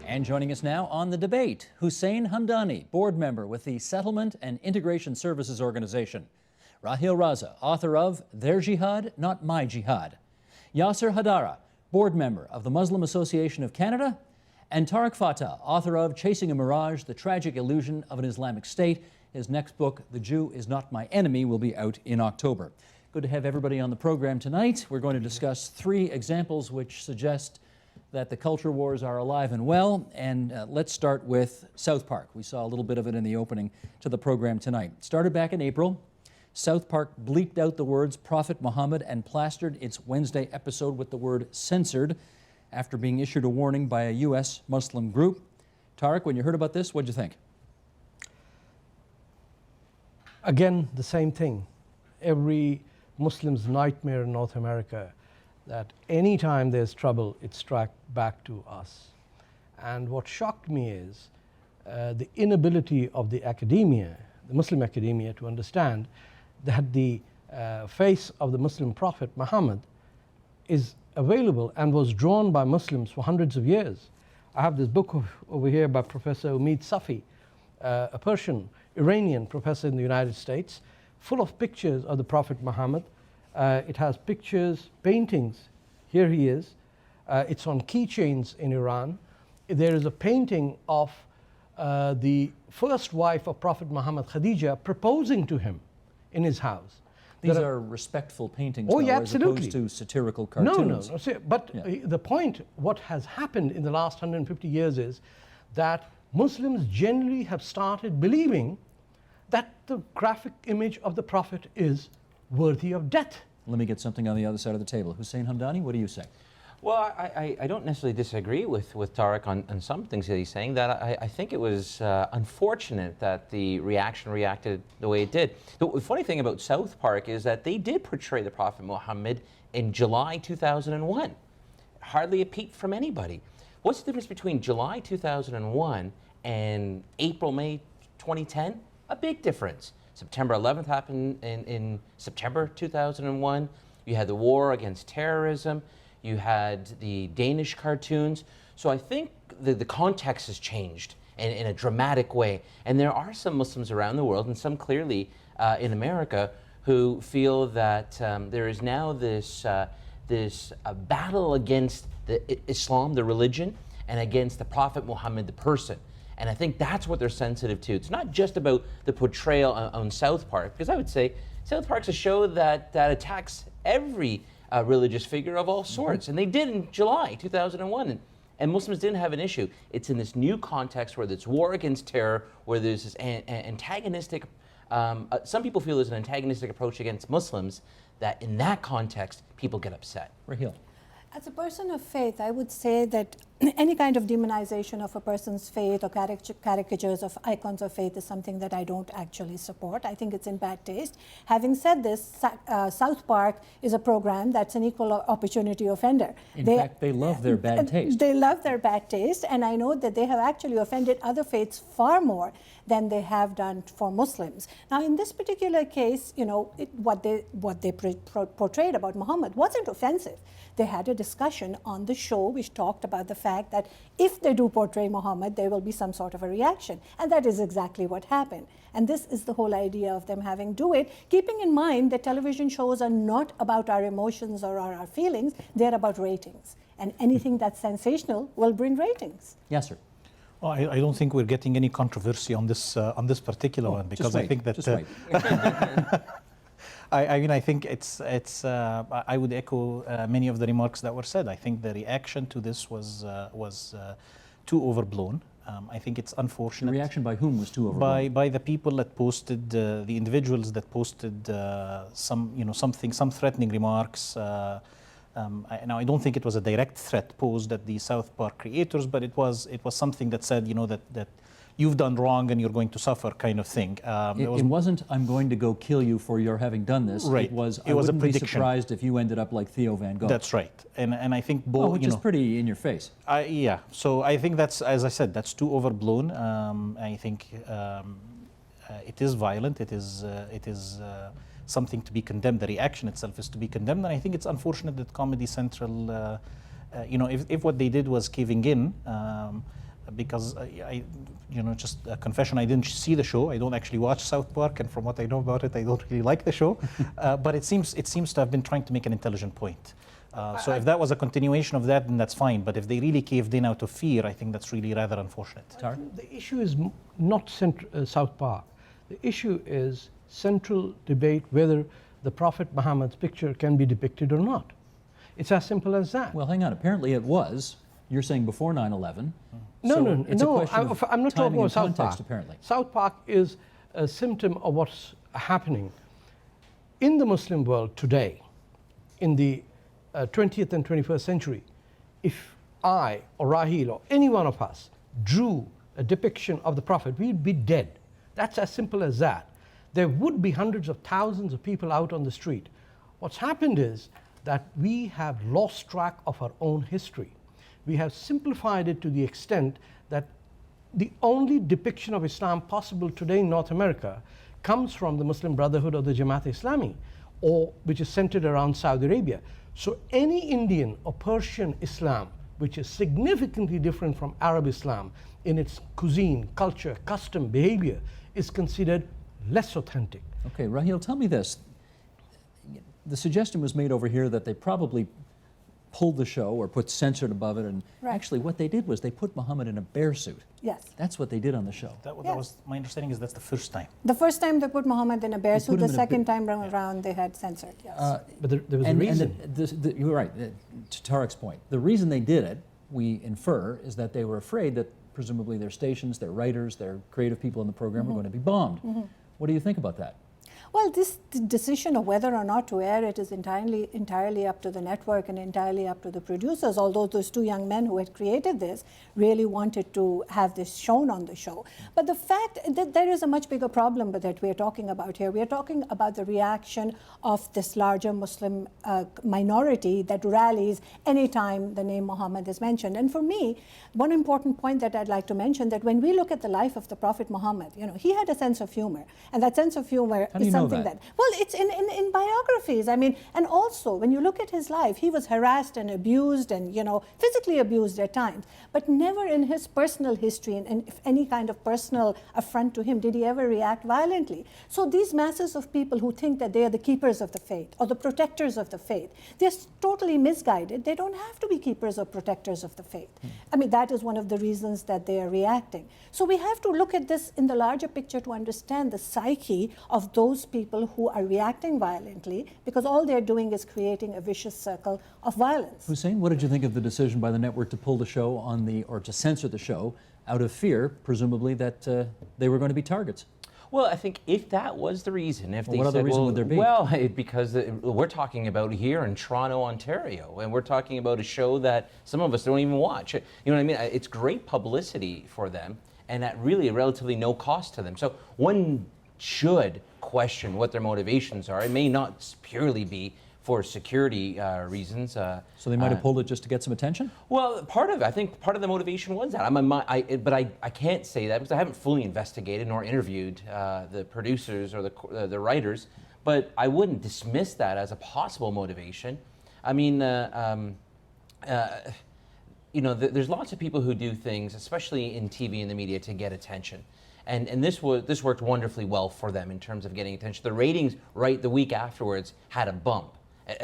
And joining us now on the debate, Hussein Hamdani, board member with the Settlement and Integration Services Organization. Raheel Raza, author of Their Jihad, Not My Jihad. Yaser Haddara, board member of the Muslim Association of Canada. And Tarek Fatah, author of Chasing a Mirage, The Tragic Illusion of an Islamic State. His next book, The Jew is Not My Enemy, will be out in October. Good to have everybody on the program tonight. We're going to discuss 3 examples which suggest that the culture wars are alive and well. And let's start with South Park. We saw a little bit of it in the opening to the program tonight. It started back in April. South Park bleeped out the words Prophet Mohammed and plastered its Wednesday episode with the word censored after being issued a warning by a U.S. Muslim group. Tarek, when you heard about this, what'd you think? Again, the same thing. Every Muslim's nightmare in North America, that any time there's trouble, it's struck back to us. And what shocked me is the inability of the academia, the Muslim academia, to understand that the face of the Muslim prophet Muhammad is available and was drawn by Muslims for hundreds of years. I have this book over here by Professor Umid Safi, a Persian, Iranian professor in the United States, full of pictures of the Prophet Muhammad. It has pictures, paintings. Here he is. It's on keychains in Iran. There is a painting of the first wife of Prophet Muhammad, Khadija, proposing to him in his house. These are respectful paintings, oh, though, yeah, as opposed to satirical cartoons. No. But the point, what has happened in the last 150 years is that Muslims generally have started believing that the graphic image of the Prophet is worthy of death. Let me get something on the other side of the table. Hussein Hamdani, what do you say? Well, I don't necessarily disagree with Tarek on some things that he's saying. That I think it was unfortunate that the reaction reacted the way it did. The funny thing about South Park is that they did portray the Prophet Muhammad in July 2001. Hardly a peep from anybody. What's the difference between July 2001 and April, May 2010? A big difference. September 11th happened in September 2001. You had the war against terrorism. You had the Danish cartoons. So I think the context has changed in a dramatic way. And there are some Muslims around the world, and some clearly in America, who feel that there is now this battle against Islam, the religion, and against the Prophet Muhammad, the person. And I think that's what they're sensitive to. It's not just about the portrayal on South Park, because I would say South Park's a show that attacks every religious figure of all sorts. And they did in July 2001. And Muslims didn't have an issue. It's in this new context where there's war against terror, where there's this antagonistic, some people feel there's an antagonistic approach against Muslims, that in that context, people get upset. Raheel. As a person of faith, I would say that any kind of demonization of a person's faith or caricatures of icons of faith is something that I don't actually support. I think it's in bad taste. Having said this, South Park is a program that's an equal opportunity offender. In fact, they love their bad taste. They love their bad taste, and I know that they have actually offended other faiths far more than they have done for Muslims. Now, in this particular case, you know, what they portrayed about Muhammad wasn't offensive. They had a discussion on the show which talked about the fact that if they do portray Muhammad, there will be some sort of a reaction. And that is exactly what happened. And this is the whole idea of them having do it, keeping in mind that television shows are not about our emotions or our feelings, they're about ratings. And anything that's sensational will bring ratings. Yes, sir. Well, I don't think we're getting any controversy on this particular one, because I think that I mean, I think I would echo many of the remarks that were said. I think the reaction to this was too overblown. I think it's unfortunate. The reaction by whom was too overblown? By the people that posted, the individuals that posted some threatening remarks. Now, I don't think it was a direct threat posed at the South Park creators, but it was something that said, that you've done wrong and you're going to suffer, kind of thing. It wasn't, I'm going to go kill you for your having done this. Right. It was a prediction. Be surprised if you ended up like Theo Van Gogh. That's right. And I think both, which is pretty in your face. Yeah. So I think that's, as I said, that's too overblown. I think it is violent. It is something to be condemned. The reaction itself is to be condemned. And I think it's unfortunate that Comedy Central, if what they did was caving in, because just a confession, I didn't see the show. I don't actually watch South Park, and from what I know about it, I don't really like the show. But it seems to have been trying to make an intelligent point. So if that was a continuation of that, then that's fine. But if they really caved in out of fear, I think that's really rather unfortunate. The issue is not South Park. The issue is central debate whether the Prophet Muhammad's picture can be depicted or not. It's as simple as that. Well, hang on. Apparently it was. You're saying before 9/11. No, It's a question of I'm not talking timing about and South context, Park. apparently. South Park is a symptom of what's happening in the Muslim world today, in the 20th and 21st century. If I or Raheel or any one of us drew a depiction of the Prophet, we'd be dead. That's as simple as that. There would be hundreds of thousands of people out on the street. What's happened is that we have lost track of our own history. We have simplified it to the extent that the only depiction of Islam possible today in North America comes from the Muslim Brotherhood or the Jamaat-e-Islami, or which is centered around Saudi Arabia. So any Indian or Persian Islam, which is significantly different from Arab Islam in its cuisine, culture, custom, behavior, is considered less authentic. Okay, Raheel, tell me this. The suggestion was made over here that they probably pulled the show or put censored above it, and actually what they did was they put Muhammad in a bear suit. Yes. That's what they did on the show. That was my understanding is that's the first time. The first time they put Muhammad in a bear They suit, put him the in a second time around they had censored, yes. But there was a reason. You're right, to Tarek's point. The reason they did it, we infer, is that they were afraid that presumably their stations, their writers, their creative people in the program were going to be bombed. What do you think about that? Well, this decision of whether or not to air it is entirely up to the network and entirely up to the producers, although those two young men who had created this really wanted to have this shown on the show. But the fact that there is a much bigger problem that we are talking about here. We are talking about the reaction of this larger Muslim minority that rallies anytime the name Muhammad is mentioned. And for me, one important point that I'd like to mention, that when we look at the life of the Prophet Muhammad, he had a sense of humor, and that sense of humor is something that, well, it's in biographies. I mean, and also when you look at his life, he was harassed and abused and, physically abused at times, but never in his personal history and if any kind of personal affront to him did he ever react violently. So these masses of people who think that they are the keepers of the faith or the protectors of the faith, they're totally misguided. They don't have to be keepers or protectors of the faith. I mean, that is one of the reasons that they are reacting. So we have to look at this in the larger picture to understand the psyche of those people who are reacting violently, because all they're doing is creating a vicious circle of violence. Hussein, what did you think of the decision by the network to pull the show or to censor the show out of fear, presumably, that they were going to be targets? Well, I think if that was the reason, if they what other said, reason would there be? Well, because we're talking about here in Toronto, Ontario, and we're talking about a show that some of us don't even watch. You know what I mean? It's great publicity for them, and at really relatively no cost to them. So one should question what their motivations are. It may not purely be for security reasons. So they might have pulled it just to get some attention? Well, I think part of the motivation was that. But I can't say that because I haven't fully investigated nor interviewed the producers or the writers. But I wouldn't dismiss that as a possible motivation. I mean, there's lots of people who do things, especially in TV and the media, to get attention. And this worked wonderfully well for them in terms of getting attention. The ratings the week afterwards had a bump,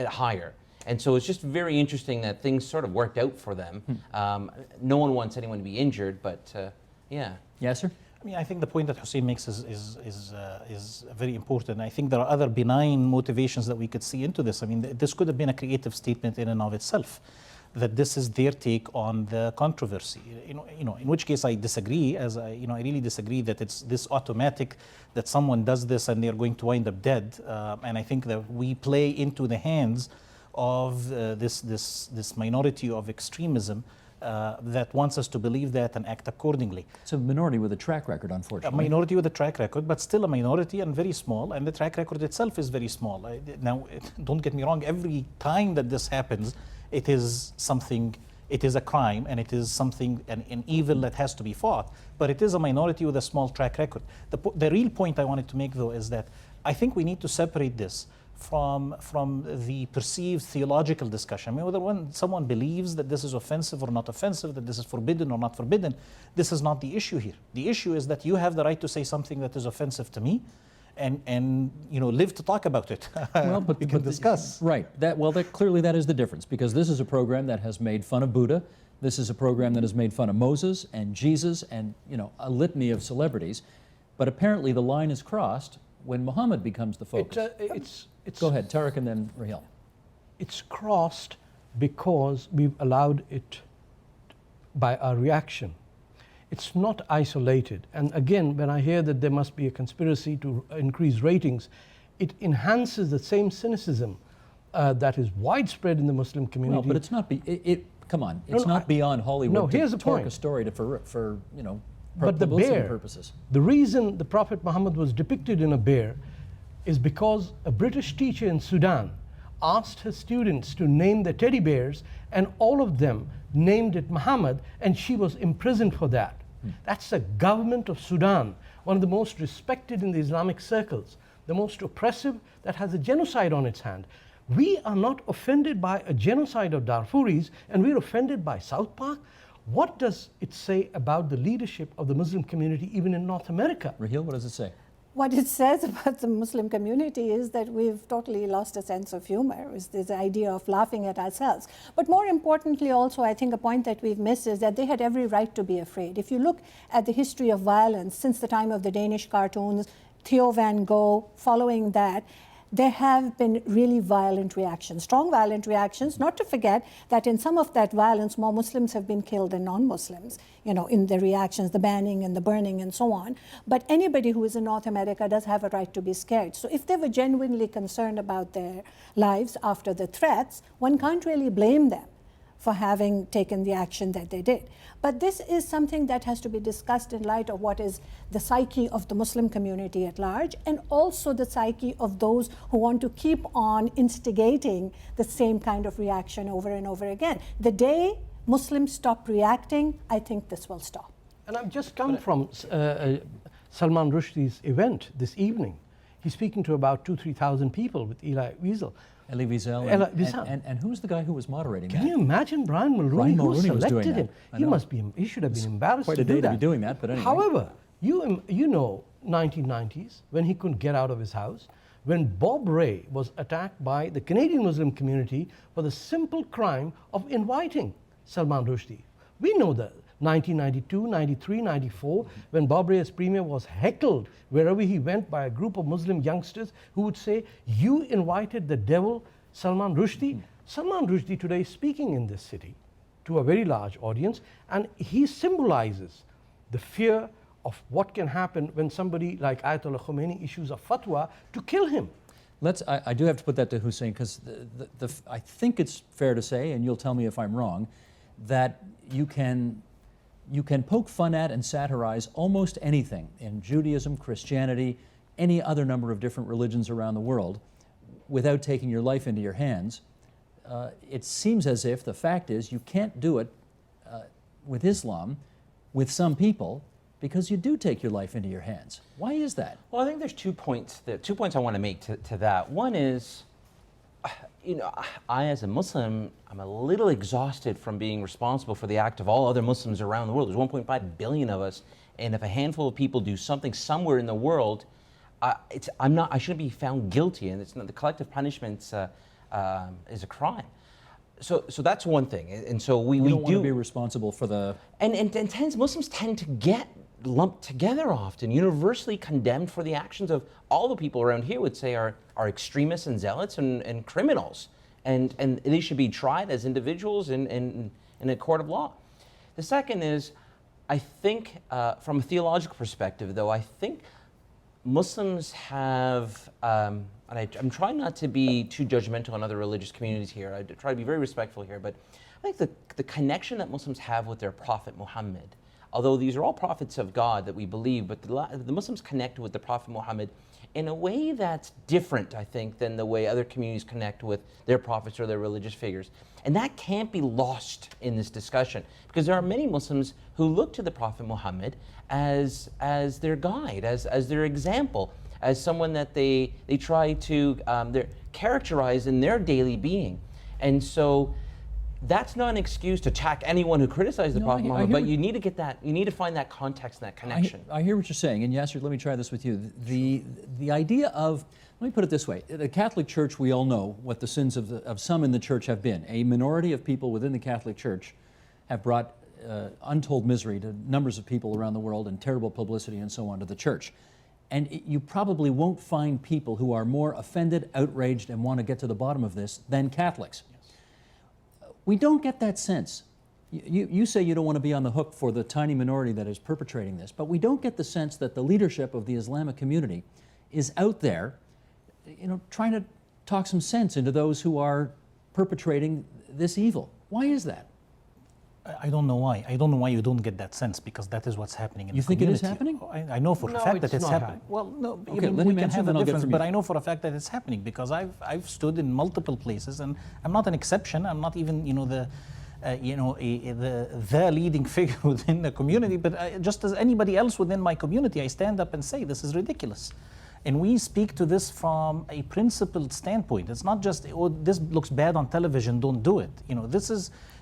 higher. And so it's just very interesting that things sort of worked out for them. No one wants anyone to be injured, but yeah. Yes, sir? I mean, I think the point that Hussein makes is very important. I think there are other benign motivations that we could see into this. I mean, this could have been a creative statement in and of itself, that this is their take on the controversy. In which case I disagree. I really disagree that it's this automatic that someone does this and they're going to wind up dead. And I think that we play into the hands of this minority of extremism that wants us to believe that and act accordingly. It's a minority with a track record, unfortunately. A minority with a track record, but still a minority and very small, and the track record itself is very small. Now, don't get me wrong, every time that this happens, it is a crime, and it is something, an evil that has to be fought, but it is a minority with a small track record. The real point I wanted to make, though, is that I think we need to separate this from the perceived theological discussion. I mean, whether when someone believes that this is offensive or not offensive, that this is forbidden or not forbidden, this is not the issue here. The issue is that you have the right to say something that is offensive to me, and you know, live to talk about it. Well, but we can discuss. Right. Clearly that is the difference, because this is a program that has made fun of Buddha. This is a program that has made fun of Moses and Jesus and, you know, a litany of celebrities. But apparently the line is crossed when Muhammad becomes the focus. Go ahead, Tarek, and then Raheel. It's crossed because we've allowed it by our reaction. It's not isolated. And again, when I hear that there must be a conspiracy to increase ratings, it enhances the same cynicism that is widespread in the Muslim community. Well, but it's not, come on, it's not beyond Hollywood here's to the torque point. a story for you know, But the publicity bear, purposes. the reason the Prophet Muhammad was depicted in a bear is because a British teacher in Sudan asked her students to name their teddy bears, and all of them named it Muhammad, and she was imprisoned for that. That's the government of Sudan, one of the most respected in the Islamic circles, the most oppressive, that has a genocide on its hand. We are not offended by a genocide of Darfuris, and we're offended by South Park. What does it say about the leadership of the Muslim community, even in North America? Raheel, what does it say? What it says about the Muslim community is that we've totally lost a sense of humor, is this idea of laughing at ourselves. But more importantly also, I think a point that we've missed is that they had every right to be afraid. If you look at the history of violence since the time of the Danish cartoons, Theo van Gogh, following that, there have been really violent reactions, strong violent reactions, not to forget that in some of that violence, more Muslims have been killed than non-Muslims, you know, in the reactions, the banning and the burning and so on. But anybody who is in North America does have a right to be scared. So if they were genuinely concerned about their lives after the threats, one can't really blame them for having taken the action that they did. But this is something that has to be discussed in light of what is the psyche of the Muslim community at large, and also the psyche of those who want to keep on instigating the same kind of reaction over and over again. The day Muslims stop reacting, I think this will stop. And I've just come from Salman Rushdie's event this evening. He's speaking to about 2,000-3,000 people with Elie Wiesel. Elie Wiesel. And who's the guy who was moderating that? Can you imagine Brian Mulroney, who selected him? He should have been embarrassed quite to a day do that. to be doing that, but anyway. However, you know 1990s, when he couldn't get out of his house, when Bob Ray was attacked by the Canadian Muslim community for the simple crime of inviting Salman Rushdie. We know that 1992, 93, 94, when Bob Ray as premier was heckled wherever he went by a group of Muslim youngsters who would say, "You invited the devil, Salman Rushdie." Salman Rushdie today is speaking in this city to a very large audience, and he symbolizes the fear of what can happen when somebody like Ayatollah Khomeini issues a fatwa to kill him. I do have to put that to Hussein, because I think it's fair to say, and you'll tell me if I'm wrong, that you can poke fun at and satirize almost anything in Judaism, Christianity, any other number of different religions around the world without taking your life into your hands. It seems as if the fact is you can't do it with Islam, with some people, because you do take your life into your hands. Why is that? Well, I think there's 2 points. 2 points I want to make to that. One is, you know, I as a Muslim, I'm a little exhausted from being responsible for the act of all other Muslims around the world. There's 1.5 billion of us, and if a handful of people do something somewhere in the world, I shouldn't be found guilty, and it's not, the collective punishment is a crime. So that's one thing, and so we don't do want to be responsible for the Muslims tend to get lumped together often, universally condemned for the actions of all the people around here would say are extremists and zealots and criminals, and they should be tried as individuals in a court of law. The second is, I think from a theological perspective, though, I think Muslims have, and I'm trying not to be too judgmental on other religious communities here, I try to be very respectful here, but I think the connection that Muslims have with their Prophet Muhammad, although these are all prophets of God that we believe, but the Muslims connect with the Prophet Muhammad in a way that's different, I think, than the way other communities connect with their prophets or their religious figures. And that can't be lost in this discussion, because there are many Muslims who look to the Prophet Muhammad as their guide, as their example. as someone that they try to characterize in their daily being. And so that's not an excuse to attack anyone who criticized the Prophet Muhammad, but you need to get that, you need to find that context and that connection. I hear what you're saying, and Yaser, let me try this with you. The idea of, let me put it this way, the Catholic Church, we all know what the sins of some in the church have been. A minority of people within the Catholic Church have brought untold misery to numbers of people around the world and terrible publicity and so on to the church. And you probably won't find people who are more offended, outraged, and want to get to the bottom of this than Catholics. We don't get that sense. You say you don't want to be on the hook for the tiny minority that is perpetrating this, but we don't get the sense that the leadership of the Islamic community is out there, trying to talk some sense into those who are perpetrating this evil. Why is that? I don't know why. I don't know why you don't get that sense, because that is what's happening in the community. You think it is happening? I know for a fact that it's happening. Well, no, okay, we can have a difference, but I know for a fact that it's happening because I've stood in multiple places, and I'm not an exception. I'm not even the leading figure within the community, but just as anybody else within my community, I stand up and say this is ridiculous. And we speak to this from a principled standpoint. It's not just, oh, this looks bad on television, don't do it.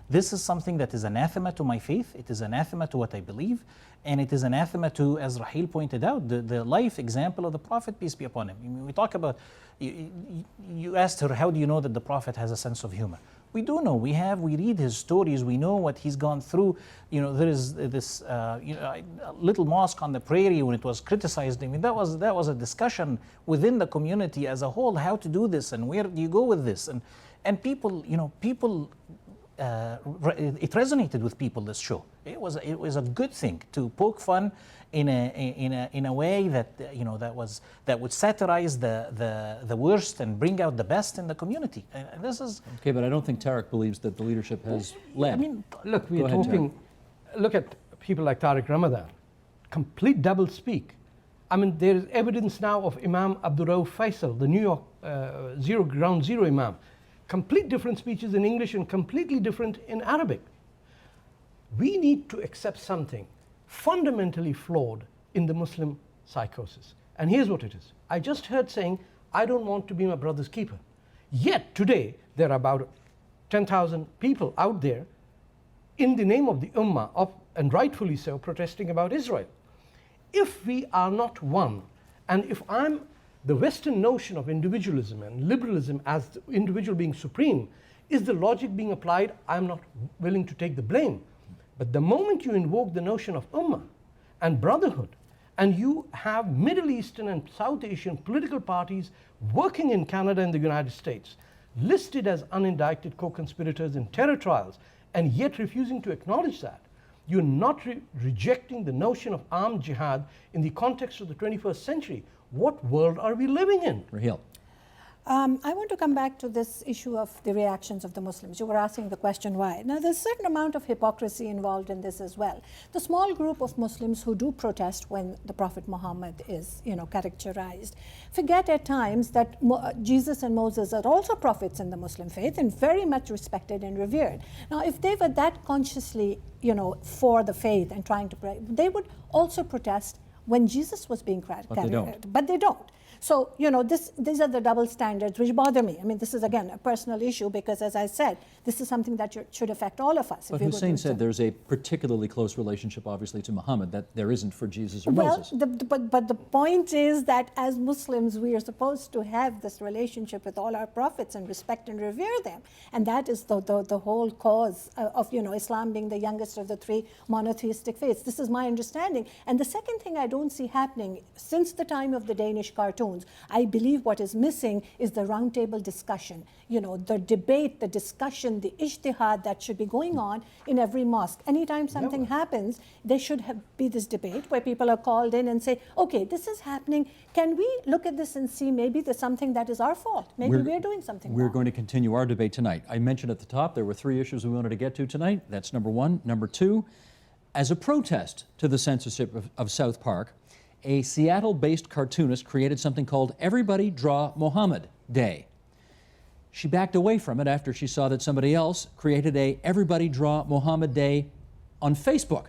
This is something that is anathema to my faith. It is anathema to what I believe. And it is anathema to, as Raheel pointed out, the life example of the Prophet, peace be upon him. I mean, we talk about, you asked her, how do you know that the Prophet has a sense of humor? We do know. We read his stories. We know what he's gone through. There is this little mosque on the prairie when it was criticized. I mean, that was a discussion within the community as a whole, how to do this and where do you go with this. And people, it resonated with people, this show. It was a good thing to poke fun in a way that that would satirize the worst and bring out the best in the community. And this is okay, but I don't think Tarek believes that the leadership has led. I mean, look, we're talking. Look at people like Tarek Ramadan, complete double speak. I mean, there is evidence now of Imam Abdul Rauf Faisal, the New York Ground Zero Imam. Complete different speeches in English and completely different in Arabic. We need to accept something fundamentally flawed in the Muslim psychosis. And here's what it is. I just heard saying, I don't want to be my brother's keeper. Yet today, there are about 10,000 people out there in the name of the Ummah, and rightfully so, protesting about Israel. If we are not one, and if the Western notion of individualism and liberalism as the individual being supreme, is the logic being applied, I'm not willing to take the blame. But the moment you invoke the notion of ummah and brotherhood, and you have Middle Eastern and South Asian political parties working in Canada and the United States, listed as unindicted co-conspirators in terror trials, and yet refusing to acknowledge that, you're not rejecting the notion of armed jihad in the context of the 21st century. What world are we living in? Raheel. I want to come back to this issue of the reactions of the Muslims. You were asking the question why. Now, there's a certain amount of hypocrisy involved in this as well. The small group of Muslims who do protest when the Prophet Muhammad is, characterized, forget at times that Jesus and Moses are also prophets in the Muslim faith and very much respected and revered. Now, if they were that consciously, for the faith and trying to pray, they would also protest when Jesus was being carried. But they don't. So, these are the double standards which bother me. I mean, this is, again, a personal issue because, as I said, this is something that should affect all of us. But Hussein said there's a particularly close relationship, obviously, to Muhammad that there isn't for Jesus or Moses. But the point is that as Muslims, we are supposed to have this relationship with all our prophets and respect and revere them. And that is the whole cause of, Islam being the youngest of the three monotheistic faiths. This is my understanding. And the second thing I don't see happening since the time of the Danish cartoons, I believe what is missing is the roundtable discussion, the debate, the discussion, the ijtihad that should be going on in every mosque. Anytime something happens, there should be this debate where people are called in and say, okay, this is happening. Can we look at this and see maybe there's something that is our fault? Maybe we're doing something wrong. We're going to continue our debate tonight. I mentioned at the top there were 3 issues we wanted to get to tonight. That's number 1. Number 2, as a protest to the censorship of South Park, a Seattle-based cartoonist created something called Everybody Draw Mohammed Day. She backed away from it after she saw that somebody else created a Everybody Draw Mohammed Day on Facebook,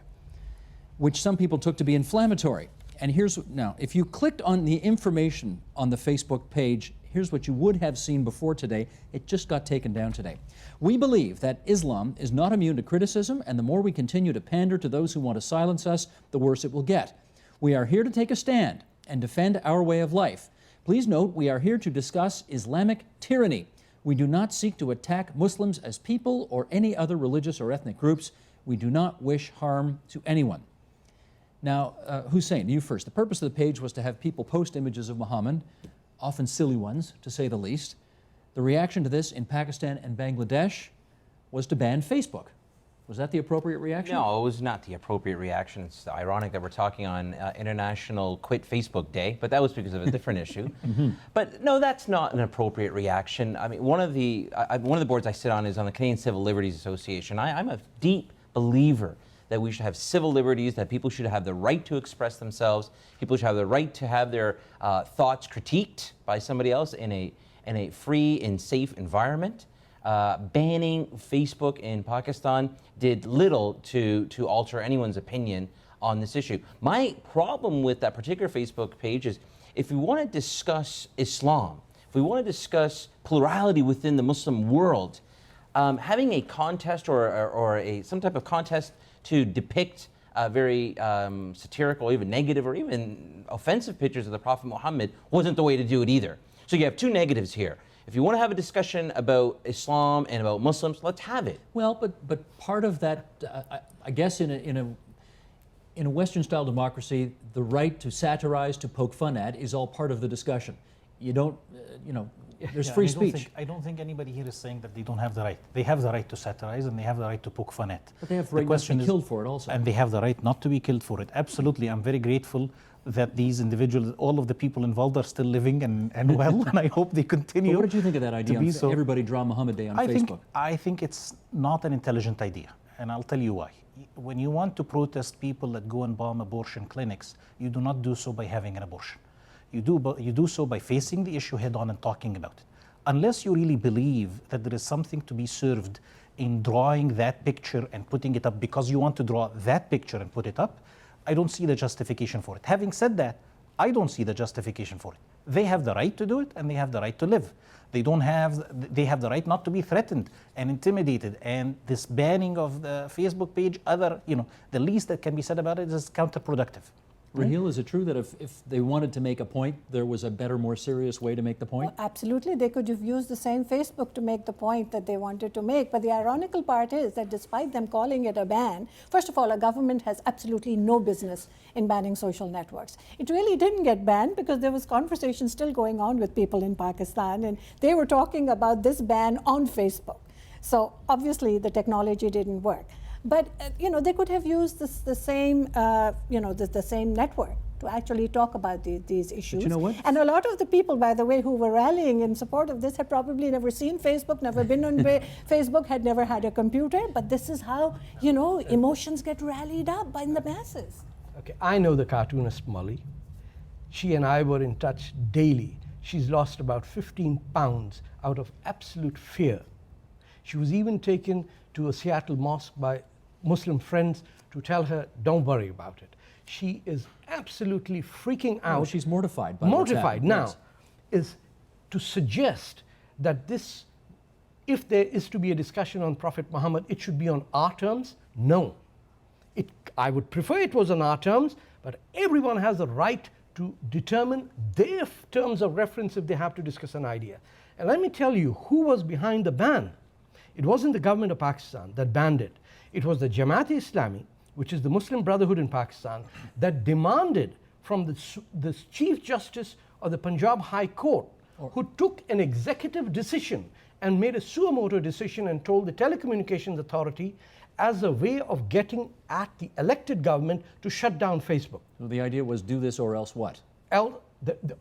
which some people took to be inflammatory. And now, if you clicked on the information on the Facebook page, here's what you would have seen before today. It just got taken down today. We believe that Islam is not immune to criticism, and the more we continue to pander to those who want to silence us, the worse it will get. We are here to take a stand and defend our way of life. Please note, we are here to discuss Islamic tyranny. We do not seek to attack Muslims as people or any other religious or ethnic groups. We do not wish harm to anyone. Now, Hussein, you first. The purpose of the page was to have people post images of Muhammad, often silly ones, to say the least. The reaction to this in Pakistan and Bangladesh was to ban Facebook. Was that the appropriate reaction? No, it was not the appropriate reaction. It's ironic that we're talking on International Quit Facebook Day, but that was because of a different issue. But no, that's not an appropriate reaction. I mean, one of the boards I sit on is on the Canadian Civil Liberties Association. I'm a deep believer that we should have civil liberties, that people should have the right to express themselves, people should have the right to have their thoughts critiqued by somebody else in a free and safe environment. Banning Facebook in Pakistan did little to alter anyone's opinion on this issue. My problem with that particular Facebook page is if we want to discuss Islam, if we want to discuss plurality within the Muslim world, having a contest or some type of contest to depict very satirical, even negative, or even offensive pictures of the Prophet Muhammad wasn't the way to do it either. So you have two negatives here. If you want to have a discussion about Islam and about Muslims, let's have it. Well, but part of that, I guess, in a Western-style democracy, the right to satirize, to poke fun at, is all part of the discussion. You don't, there's free speech. I don't think anybody here is saying that they don't have the right. They have the right to satirize and they have the right to poke fun at. But they have the right not to be killed for it also. And they have the right not to be killed for it. Absolutely. I'm very grateful that these individuals, all of the people involved, are still living and well, and I hope they continue. But what did you think of that idea on everybody draw Muhammad Day on Facebook? I think it's not an intelligent idea, and I'll tell you why. When you want to protest people that go and bomb abortion clinics, you do not do so by having an abortion. You do so by facing the issue head on and talking about it. Unless you really believe that there is something to be served in drawing that picture and putting it up because you want to draw that picture and put it up, I don't see the justification for it. Having said that, I don't see the justification for it. They have the right to do it and they have the right to live. They have the right not to be threatened and intimidated. And this banning of the Facebook page, the least that can be said about it is counterproductive. Raheel, is it true that if they wanted to make a point, there was a better, more serious way to make the point? Well, absolutely. They could have used the same Facebook to make the point that they wanted to make. But the ironical part is that despite them calling it a ban, first of all, a government has absolutely no business in banning social networks. It really didn't get banned because there was conversation still going on with people in Pakistan, and they were talking about this ban on Facebook. So obviously the technology didn't work. But they could have used the same network to actually talk about these issues. But you know what? And a lot of the people, by the way, who were rallying in support of this had probably never seen Facebook, never been on Facebook, had never had a computer. But this is how emotions get rallied up by the masses. Okay, I know the cartoonist Molly. She and I were in touch daily. She's lost about 15 pounds out of absolute fear. She was even taken to a Seattle mosque by Muslim friends to tell her, don't worry about it. She is absolutely freaking out. Oh, she's mortified by mortified now, yes. Is to suggest that this, if there is to be a discussion on Prophet Muhammad, it should be on our terms. No. I would prefer it was on our terms, but everyone has the right to determine their terms of reference if they have to discuss an idea. And let me tell you who was behind the ban. It wasn't the government of Pakistan that banned it. It was the Jamaat-e-Islami, which is the Muslim Brotherhood in Pakistan, that demanded from the Chief Justice of the Punjab High Court, who took an executive decision and made a suo motu decision and told the Telecommunications Authority as a way of getting at the elected government to shut down Facebook. So the idea was do this or else what? The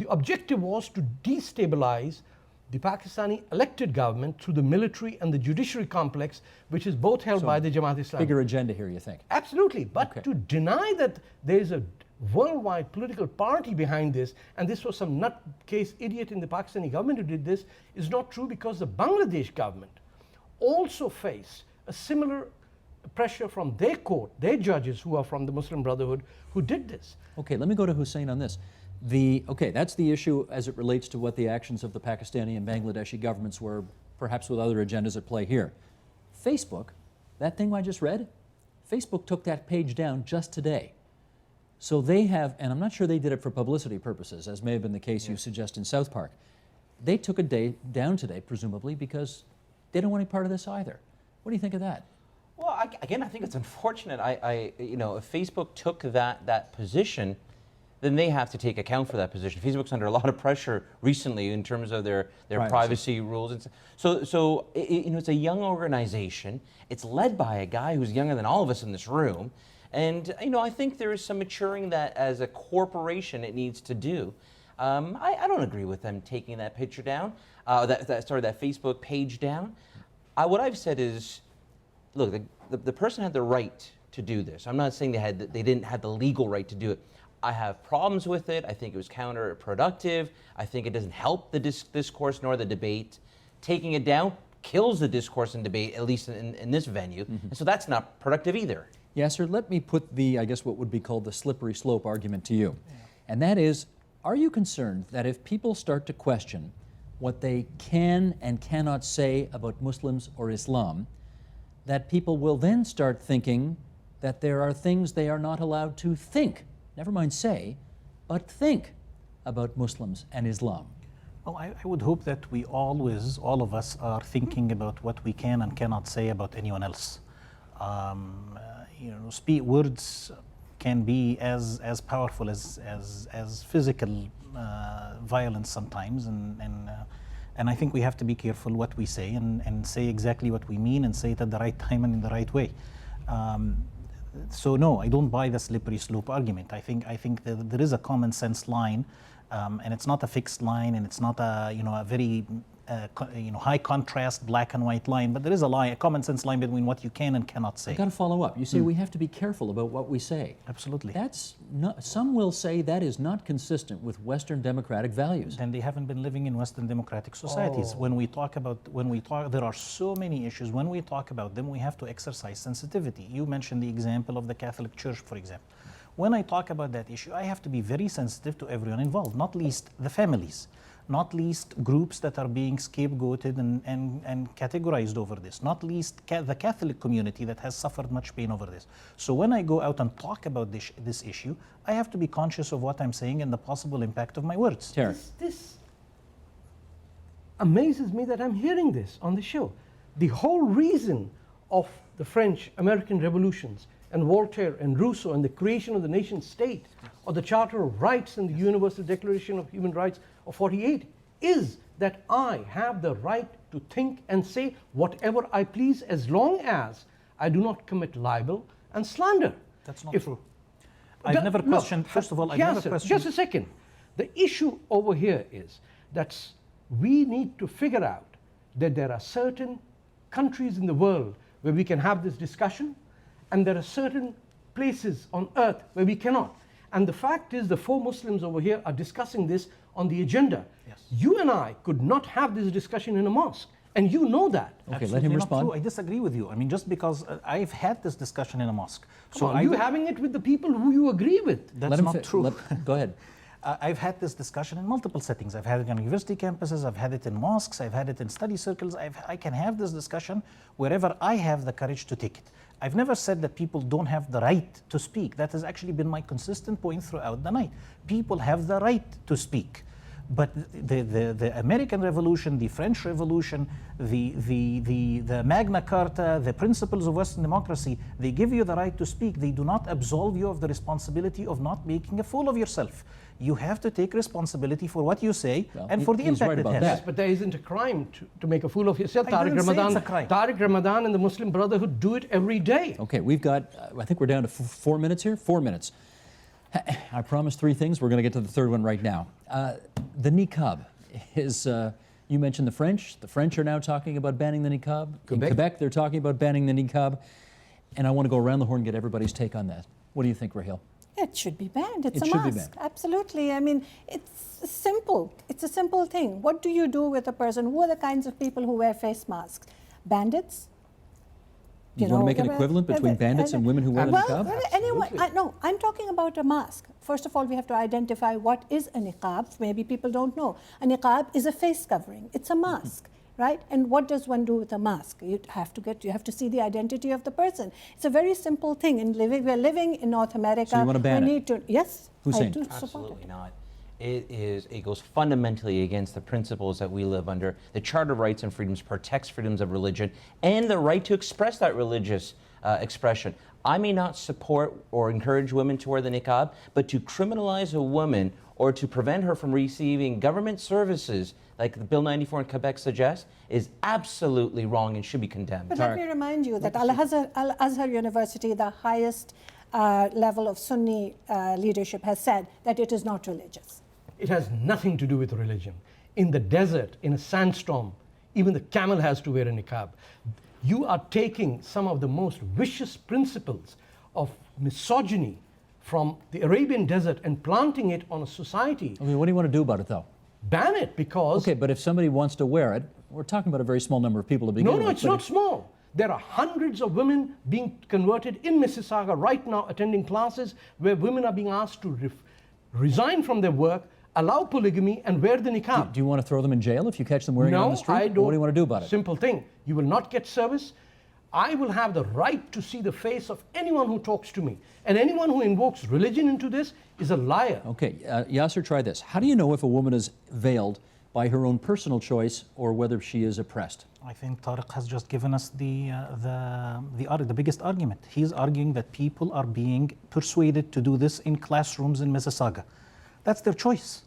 objective was to destabilize the Pakistani elected government through the military and the judiciary complex, which is both held by the Jamaat-e-Islami. Bigger agenda here, you think? Absolutely. But okay. To deny that there is a worldwide political party behind this, and this was some nutcase idiot in the Pakistani government who did this, is not true, because the Bangladesh government also faced a similar pressure from their court, their judges who are from the Muslim Brotherhood who did this. Okay, let me go to Hussein on this. Okay, that's the issue as it relates to what the actions of the Pakistani and Bangladeshi governments were, perhaps with other agendas at play here. Facebook, that thing I just read, Facebook took that page down just today. So they have, and I'm not sure they did it for publicity purposes, as may have been the case you suggest in South Park. They took it down today, presumably, because they don't want any part of this either. What do you think of that? Well, again, I think it's unfortunate. You know, if Facebook took that position, then they have to take account for that position. Facebook's under a lot of pressure recently in terms of their privacy rules. And so you know, it's a young organization. It's led by a guy who's younger than all of us in this room. And you know, I think there is some maturing that as a corporation it needs to do. I don't agree with them taking that picture down, that Facebook page down. What I've said is, look, the person had the right to do this. I'm not saying they didn't have the legal right to do it. I have problems with it. I think it was counterproductive. I think it doesn't help the discourse nor the debate. Taking it down kills the discourse and debate, at least in this venue. And so that's not productive either. Yasser, let me put I guess what would be called the slippery slope argument to you. And that is, are you concerned that if people start to question what they can and cannot say about Muslims or Islam, that people will then start thinking that there are things they are not allowed to think, never mind say, but think about Muslims and Islam? Well, I would hope that we always, all of us, are thinking about what we can and cannot say about anyone else. You know, words can be as powerful as physical violence sometimes, and I think we have to be careful what we say and say exactly what we mean and say it at the right time and in the right way. So no, I don't buy the slippery slope argument. I think that there is a common sense line, and it's not a fixed line, and it's not a very high contrast black and white line, but there is a common sense line between what you can and cannot say. I've got to follow up. You say we have to be careful about what we say. Absolutely. That's not, some will say that is not consistent with Western democratic values. Then they haven't been living in Western democratic societies. When we talk, there are so many issues. When we talk about them, we have to exercise sensitivity. You mentioned the example of the Catholic Church, for example. When I talk about that issue, I have to be very sensitive to everyone involved, not least the families, not least groups that are being scapegoated and categorized over this, not least the Catholic community that has suffered much pain over this. So when I go out and talk about this issue, I have to be conscious of what I'm saying and the possible impact of my words. Tarek. This amazes me that I'm hearing this on the show. The whole reason of the French-American revolutions and Voltaire and Rousseau and the creation of the nation state or the Charter of Rights and the Universal Declaration of Human Rights of 48 is that I have the right to think and say whatever I please as long as I do not commit libel and slander. That's not true. I've never questioned, first of all, I've never questioned. Just a second. The issue over here is that we need to figure out that there are certain countries in the world where we can have this discussion, and there are certain places on earth where we cannot. And the fact is the 4 Muslims over here are discussing this on the agenda. Yes. You and I could not have this discussion in a mosque, and you know that. Okay, Absolutely let him not respond. true. I disagree with you. I mean, just because I've had this discussion in a mosque. So are you having it with the people who you agree with? That's not true. Go ahead. I've had this discussion in multiple settings. I've had it on university campuses, I've had it in mosques, I've had it in study circles. I can have this discussion wherever I have the courage to take it. I've never said that people don't have the right to speak. That has actually been my consistent point throughout the night. People have the right to speak. But the American Revolution, the French Revolution, the Magna Carta, the principles of Western democracy, they give you the right to speak. They do not absolve you of the responsibility of not making a fool of yourself. You have to take responsibility for what you say and for the impact it has. Yes, but there isn't a crime to make a fool of yourself. Tariq Ramadan and the Muslim Brotherhood do it every day. Okay, we've got, I think we're down to 4 minutes here. 4 minutes. I promised 3 things. We're going to get to the third one right now. The niqab is, you mentioned the French. The French are now talking about banning the niqab. In Quebec, they're talking about banning the niqab. And I want to go around the horn and get everybody's take on that. What do you think, Raheel? It should be banned. It's a should be must. banned. Absolutely. I mean, it's simple. It's a simple thing. What do you do with a person? Who are the kinds of people who wear face masks? Bandits? You want to make an equivalent between bandits and women who wear the niqab? Well, anyway, no, I'm talking about a mask. First of all, we have to identify what is a niqab. Maybe people don't know. A niqab is a face covering. It's a mask, right? And what does one do with a mask? You have to see the identity of the person. It's a very simple thing. We're living in North America. So you want to ban it? Yes, Hussein? I do support Absolutely it. not. It goes fundamentally against the principles that we live under. The Charter of Rights and Freedoms protects freedoms of religion and the right to express that religious expression. I may not support or encourage women to wear the niqab, but to criminalize a woman or to prevent her from receiving government services like the Bill 94 in Quebec suggests is absolutely wrong and should be condemned. But let me remind you that Al-Azhar University, the highest level of Sunni leadership, has said that it is not religious. It has nothing to do with religion. In the desert, in a sandstorm, even the camel has to wear a niqab. You are taking some of the most vicious principles of misogyny from the Arabian desert and planting it on a society. I mean, what do you want to do about it, though? Ban it because... Okay, but if somebody wants to wear it, we're talking about a very small number of people to begin with. No, it's not small. There are hundreds of women being converted in Mississauga right now, attending classes where women are being asked to resign from their work, allow polygamy, and wear the niqab. Do you want to throw them in jail if you catch them wearing it on the street? I don't. What do you want to do about it? Simple thing. You will not get service. I will have the right to see the face of anyone who talks to me. And anyone who invokes religion into this is a liar. Okay, Yaser, try this. How do you know if a woman is veiled by her own personal choice or whether she is oppressed? I think Tarek has just given us the biggest argument. He's arguing that people are being persuaded to do this in classrooms in Mississauga. That's their choice.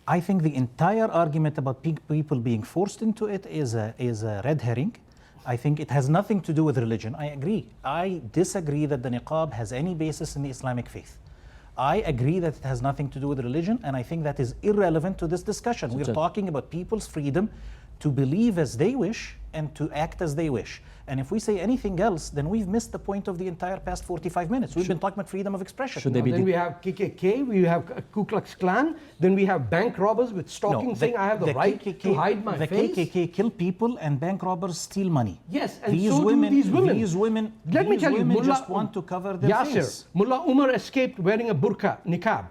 I think the entire argument about people being forced into it is a red herring. I think it has nothing to do with religion. I agree. I disagree that the niqab has any basis in the Islamic faith. I agree that it has nothing to do with religion, and I think that is irrelevant to this discussion. We're talking about people's freedom to believe as they wish and to act as they wish. And if we say anything else, then we've missed the point of the entire past 45 minutes. We've been talking about freedom of expression. Should they be Then we have KKK, we have Ku Klux Klan, then we have bank robbers with stockings saying I have the right to hide my face. The KKK kill people and bank robbers steal money. Yes, and so do these women. These women, Let me tell you, women just want to cover their face. Mullah Umar escaped wearing a burqa, niqab.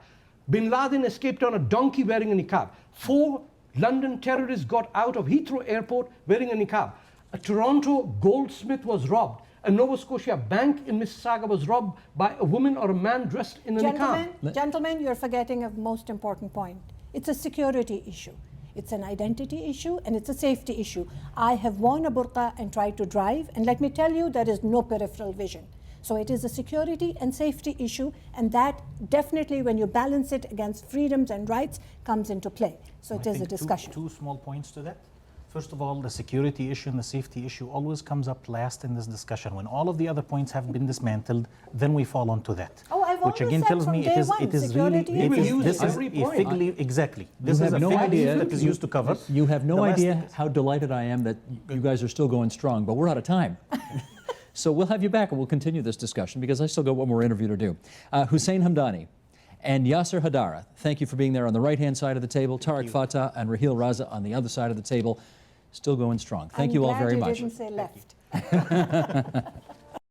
Bin Laden escaped on a donkey wearing a niqab. 4 London terrorists got out of Heathrow Airport wearing a niqab. A Toronto goldsmith was robbed. A Nova Scotia bank in Mississauga was robbed by a woman or a man dressed in a niqab. Gentlemen, you're forgetting a most important point. It's a security issue. It's an identity issue and it's a safety issue. I have worn a burqa and tried to drive, and let me tell you, there is no peripheral vision. So it is a security and safety issue, and that definitely, when you balance it against freedoms and rights, comes into play. So it is a discussion. Two small points to that. First of all, the security issue and the safety issue always comes up last in this discussion. When all of the other points have been dismantled, then we fall onto that. Oh, I've which always again said tells from me day it is one, really security and safety. this is every a point. fig leaf, exactly. This You is have a no fig idea leaf that is used to cover. You have no The last idea thing- how delighted I am that you guys are still going strong, but we're out of time. So we'll have you back and we'll continue this discussion because I still got one more interview to do. Hussein Hamdani and Yaser Haddara, thank you for being there on the right-hand side of the table. Tarek Fatah and Raheel Raza on the other side of the table, still going strong. Thank you all very much. I'm glad you didn't say left.